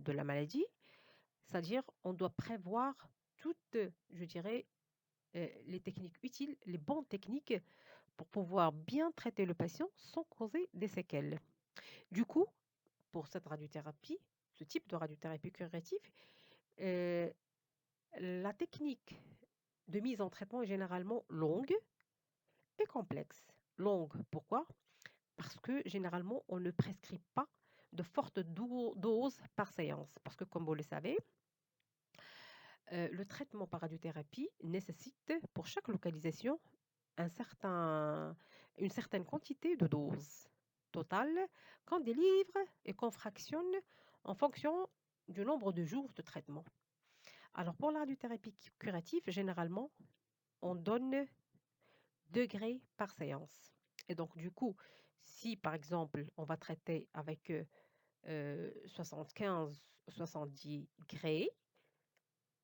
de la maladie, c'est-à-dire on doit prévoir toutes, je dirais, les techniques utiles, les bonnes techniques pour pouvoir bien traiter le patient sans causer des séquelles. Du coup, pour cette radiothérapie, ce type de radiothérapie curative, heu, la technique de mise en traitement est généralement longue et complexe. Longue, pourquoi? Parce que généralement, on ne prescrit pas de fortes doses par séance. Parce que comme vous le savez, le traitement par radiothérapie nécessite pour chaque localisation un certain une certaine quantité de doses totales qu'on délivre et qu'on fractionne en fonction du nombre de jours de traitement. Alors pour la radiothérapie curative, généralement, on donne degrés par séance. Et donc du coup, si par exemple, on va traiter avec, 75-70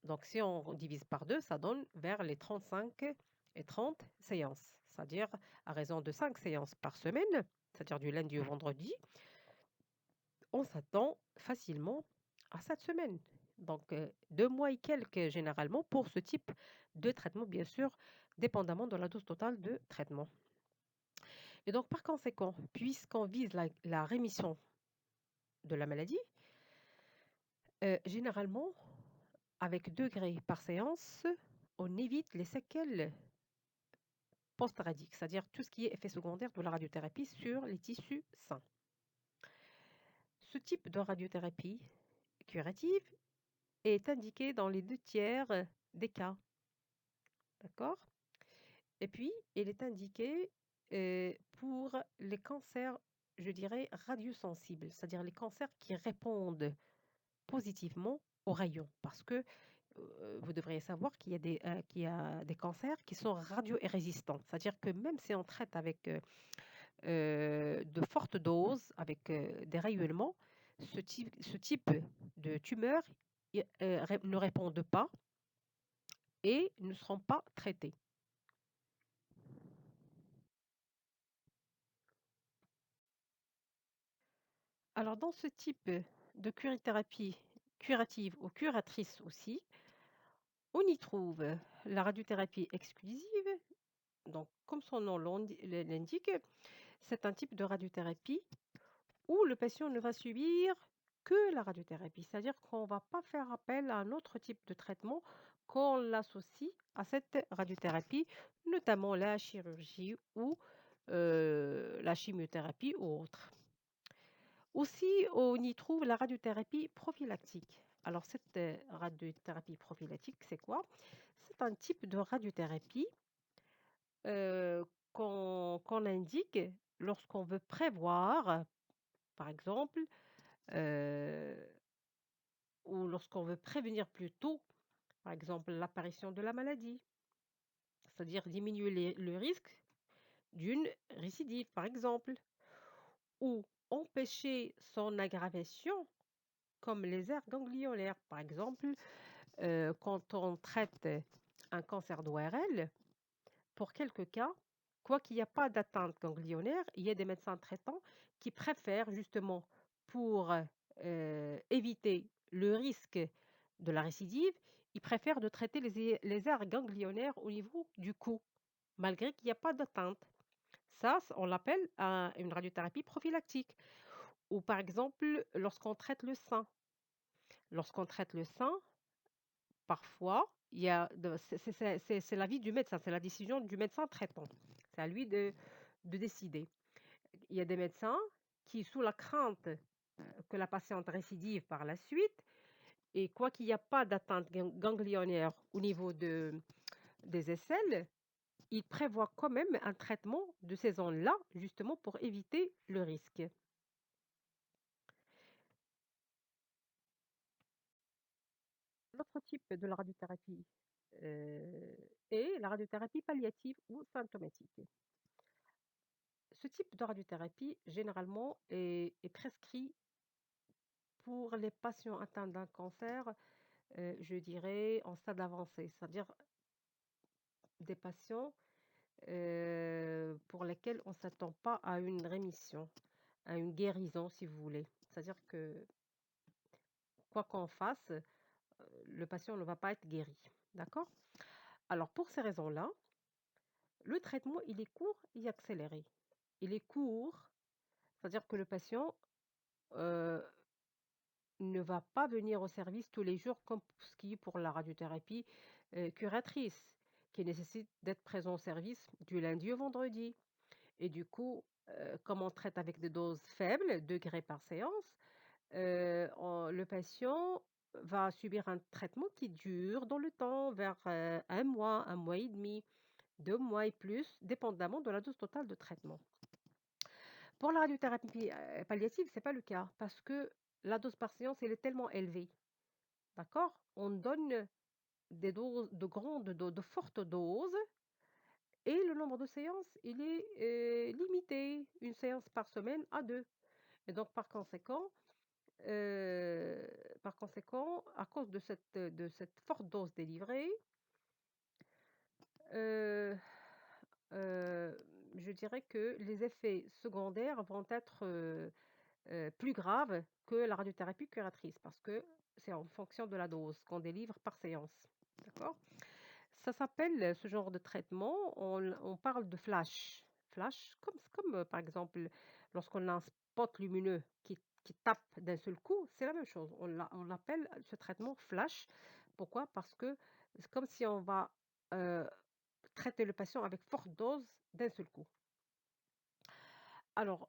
donc si on divise par 2, ça donne vers les 35 et 30 séances, c'est-à-dire à raison de 5 séances par semaine, c'est-à-dire du lundi au vendredi, on s'attend facilement à 7 semaines. Donc 2 mois et quelques généralement pour ce type de traitement, bien sûr, dépendamment de la dose totale de traitement. Et donc par conséquent, puisqu'on vise la rémission de la maladie, généralement, avec degrés par séance, on évite les séquelles post-radiques, c'est-à-dire tout ce qui est effet secondaire de la radiothérapie sur les tissus sains. Ce type de radiothérapie curative est indiqué dans les 2 tiers des cas, d'accord? Et puis, il est indiqué, pour les cancers, je dirais radiosensibles, c'est-à-dire les cancers qui répondent positivement aux rayons. Parce que, vous devriez savoir qu'il y a des cancers qui sont radio-résistants. C'est-à-dire que même si on traite avec, de fortes doses, avec, des rayonnements, ce type de tumeurs ne répondent pas et ne seront pas traités. Alors dans ce type de curithérapie curative ou curatrice aussi, on y trouve la radiothérapie exclusive. Donc comme son nom l'indique, c'est un type de radiothérapie où le patient ne va subir que la radiothérapie. C'est-à-dire qu'on ne va pas faire appel à un autre type de traitement qu'on l'associe à cette radiothérapie, notamment la chirurgie ou la chimiothérapie ou autre. Aussi, on y trouve la radiothérapie prophylactique. Alors cette radiothérapie prophylactique, c'est quoi? C'est un type de radiothérapie qu'on indique lorsqu'on veut prévoir, par exemple, heu, ou lorsqu'on veut prévenir plutôt, par exemple, l'apparition de la maladie. C'est-à-dire diminuer le risque d'une récidive, par exemple, ou empêcher son aggravation, comme les aires ganglionnaires. Par exemple, quand on traite un cancer d'ORL, pour quelques cas, quoi qu'il n'y a pas d'atteinte ganglionnaire, il y a des médecins traitants qui préfèrent justement pour, éviter le risque de la récidive, ils préfèrent de traiter les aires ganglionnaires au niveau du cou, malgré qu'il n'y a pas d'atteinte. Ça, on l'appelle une radiothérapie prophylactique. Ou par exemple, lorsqu'on traite le sein. Lorsqu'on traite le sein, parfois, il y a de c'est l'avis du médecin, c'est la décision du médecin traitant. C'est à lui de décider. Il y a des médecins qui, sous la crainte, que la patiente récidive par la suite et quoi qu'il y a pas d'atteinte ganglionnaire au niveau des aisselles, ils prévoient quand même un traitement de ces zones-là, justement pour éviter le risque. L'autre type de la radiothérapie, est la radiothérapie palliative ou symptomatique. Ce type de radiothérapie, généralement, est prescrit pour les patients atteints d'un cancer, je dirais en stade avancé, c'est-à-dire des patients, pour lesquels on ne s'attend pas à une rémission, à une guérison si vous voulez. C'est-à-dire que quoi qu'on fasse, le patient ne va pas être guéri. D'accord? Alors pour ces raisons-là, le traitement, il est court et accéléré. Il est court, c'est-à-dire que le patient, heu, ne va pas venir au service tous les jours comme ce qui est pour la radiothérapie, curatrice, qui nécessite d'être présent au service du lundi au vendredi et du coup, comme on traite avec des doses faibles, degrés par séance, on le patient va subir un traitement qui dure dans le temps, vers, 1 mois et demi, 2 mois et plus, dépendamment de la dose totale de traitement. Pour la radiothérapie, palliative, c'est pas le cas parce que la dose par séance, elle est tellement élevée, d'accord? On donne des doses de fortes doses et le nombre de séances, il est, limité, une séance par semaine à 2 et donc par conséquent, à cause de cette forte dose délivrée, heu heu, je dirais que les effets secondaires vont être, plus graves que la radiothérapie curatrice parce que c'est en fonction de la dose qu'on délivre par séance. D'accord? Ça s'appelle, ce genre de traitement, on parle de flash. Flash, comme, par exemple, lorsqu'on a un spot lumineux qui tape d'un seul coup, c'est la même chose. On appelle ce traitement flash. Pourquoi? Parce que c'est comme si on va, heu, traiter le patient avec forte dose d'un seul coup. Alors,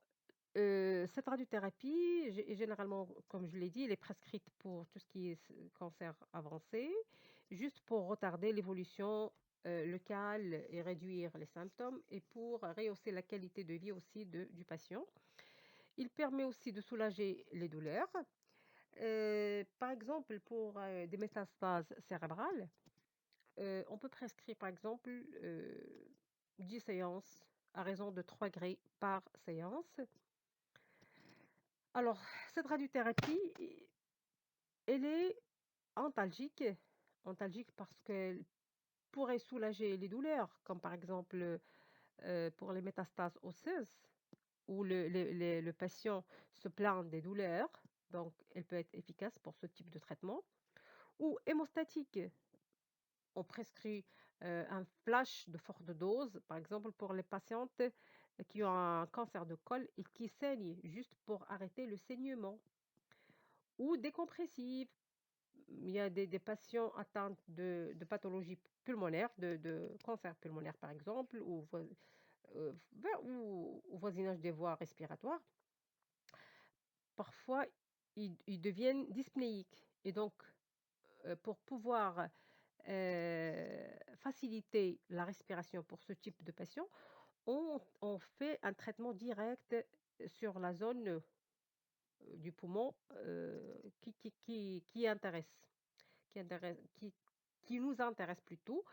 cette radiothérapie, généralement, comme je l'ai dit, elle est prescrite pour tout ce qui est cancer avancé, juste pour retarder l'évolution, locale et réduire les symptômes et pour rehausser la qualité de vie aussi du patient. Il permet aussi de soulager les douleurs. Par exemple, pour, des métastases cérébrales, on peut prescrire, par exemple, 10 séances à raison de 3 grés par séance. Alors, cette radiothérapie, elle est antalgique, antalgique parce qu'elle pourrait soulager les douleurs, comme par exemple, pour les métastases osseuses, où le patient se plaint des douleurs, donc elle peut être efficace pour ce type de traitement. Ou hémostatique, on prescrit, un flash de forte dose, par exemple pour les patientes qui ont un cancer de col et qui saignent, juste pour arrêter le saignement. Ou décompressive. Il y a des patients atteints de pathologies pulmonaires, de cancer pulmonaire par exemple, ou voisinage des voies respiratoires. Parfois, ils deviennent dyspnéiques et donc, pour pouvoir, faciliter la respiration pour ce type de patient, on fait un traitement direct sur la zone, du poumon, qui intéresse. Qui intéresse qui nous intéresse plutôt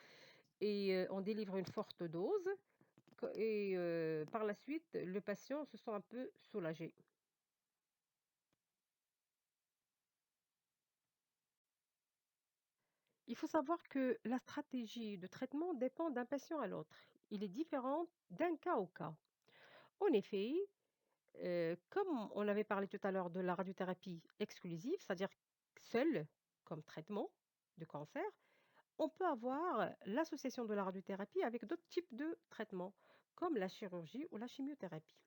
et on délivre une forte dose et par la suite, le patient se sent un peu soulagé. Il faut savoir que la stratégie de traitement dépend d'un patient à l'autre. Il est différent d'un cas au cas. En effet, comme on avait parlé tout à l'heure de la radiothérapie exclusive, c'est-à-dire seule comme traitement de cancer, on peut avoir l'association de la radiothérapie avec d'autres types de traitements, comme la chirurgie ou la chimiothérapie.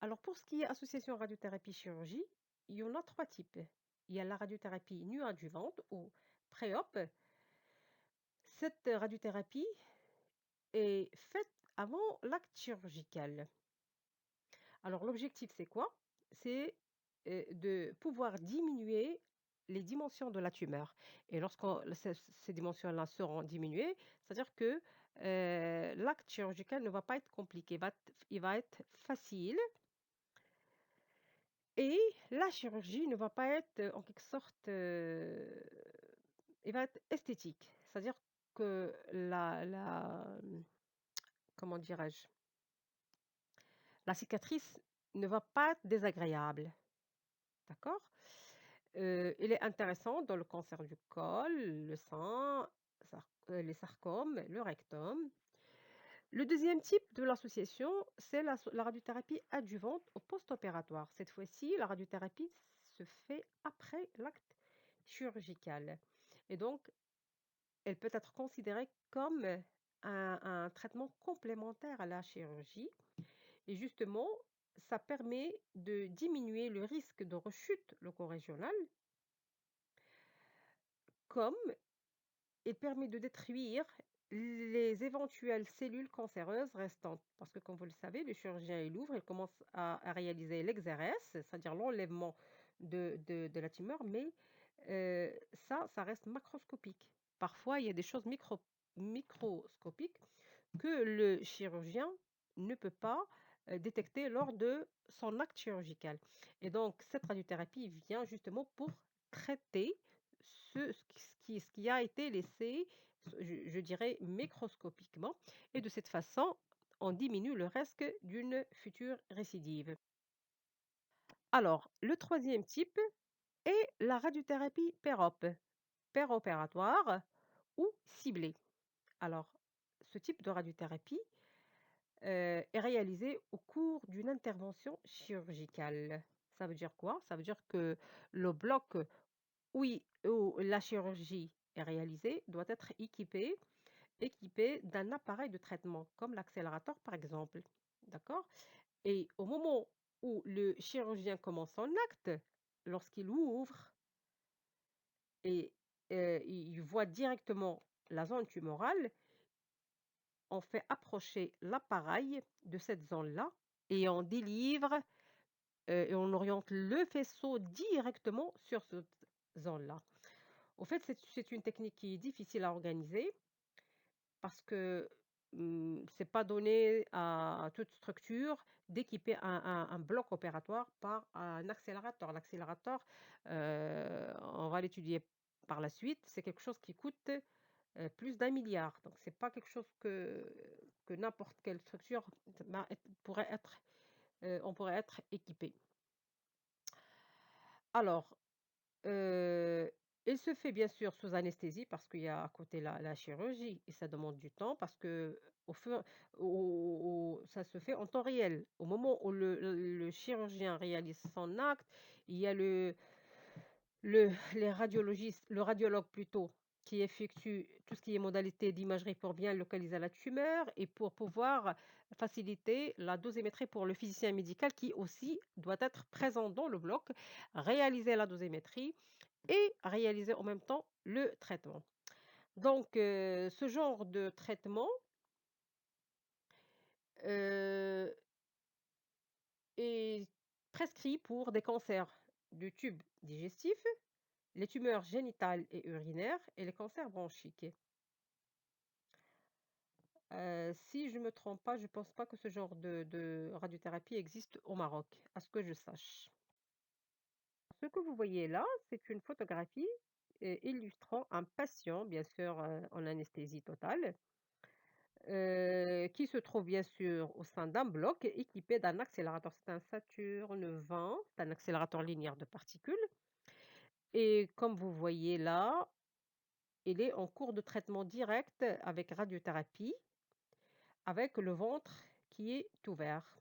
Alors, pour ce qui est association radiothérapie-chirurgie, il y en a 3 types. Il y a la radiothérapie néoadjuvante ou pré-op. Cette radiothérapie est faite avant l'acte chirurgical. Alors, l'objectif, c'est quoi? C'est de pouvoir diminuer les dimensions de la tumeur. Et lorsque ces dimensions-là seront diminuées, c'est-à-dire que l'acte chirurgical ne va pas être compliqué, il va être facile. Et la chirurgie ne va pas être, en quelque sorte, il va être esthétique. C'est-à-dire que comment dirais-je? La cicatrice ne va pas être désagréable, d'accord? Il est intéressant dans le cancer du col, le sein, les sarcomes, le rectum. Le deuxième type de l'association, c'est la radiothérapie adjuvante au post-opératoire. Cette fois-ci, la radiothérapie se fait après l'acte chirurgicale et donc elle peut être considérée comme un traitement complémentaire à la chirurgie et justement, ça permet de diminuer le risque de rechute loco-régionale, comme il permet de détruire les éventuelles cellules cancéreuses restantes. Parce que comme vous le savez, le chirurgien, il ouvre, il commence à réaliser l'exérèse, c'est-à-dire l'enlèvement de la tumeur, mais ça reste macroscopique. Parfois, il y a des choses microscopiques que le chirurgien ne peut pas détecter lors de son acte chirurgical. Et donc, cette radiothérapie vient justement pour traiter ce qui a été laissé, je dirais, microscopiquement. Et de cette façon, on diminue le risque d'une future récidive. Alors, le troisième type est la radiothérapie péropératoire ou ciblée. Alors, ce type de radiothérapie est réalisé au cours d'une intervention chirurgicale. Ça veut dire quoi? Ça veut dire que le bloc où la chirurgie est réalisée doit être équipé d'un appareil de traitement, comme l'accélérateur par exemple. D'accord? Et au moment où le chirurgien commence son acte, lorsqu'il ouvre et il voit directement la zone tumorale, on fait approcher l'appareil de cette zone-là et on délivre, et on oriente le faisceau directement sur cette zone-là. Au fait, c'est une technique qui est difficile à organiser parce que, c'est pas donné à toute structure d'équiper un bloc opératoire par un accélérateur. L'accélérateur, on va l'étudier par la suite, c'est quelque chose qui coûte plus d'1 milliard. Donc c'est pas quelque chose que n'importe quelle structure ben, pourrait être, on pourrait être équipé. Alors, heu, il se fait bien sûr sous anesthésie parce qu'il y a à côté la chirurgie et ça demande du temps parce que au fur ça se fait en temps réel. Au moment où le chirurgien réalise son acte, il y a le radiologue plutôt, qui effectue tout ce qui est modalité d'imagerie pour bien localiser la tumeur et pour pouvoir faciliter la dosimétrie pour le physicien médical qui aussi doit être présent dans le bloc, réaliser la dosimétrie et réaliser en même temps le traitement. Donc ce genre de traitement, heu, est prescrit pour des cancers du tube digestif, les tumeurs génitales et urinaires et les cancers bronchiques. Si je me trompe pas, je pense pas que ce genre de radiothérapie existe au Maroc, à ce que je sache. Ce que vous voyez là, c'est une photographie, illustrant un patient, bien sûr, en anesthésie totale, qui se trouve bien sûr au sein d'un bloc équipé d'un accélérateur. C'est un Saturne 20, c'est un accélérateur linéaire de particules et comme vous voyez là, il est en cours de traitement direct avec radiothérapie, avec le ventre qui est ouvert.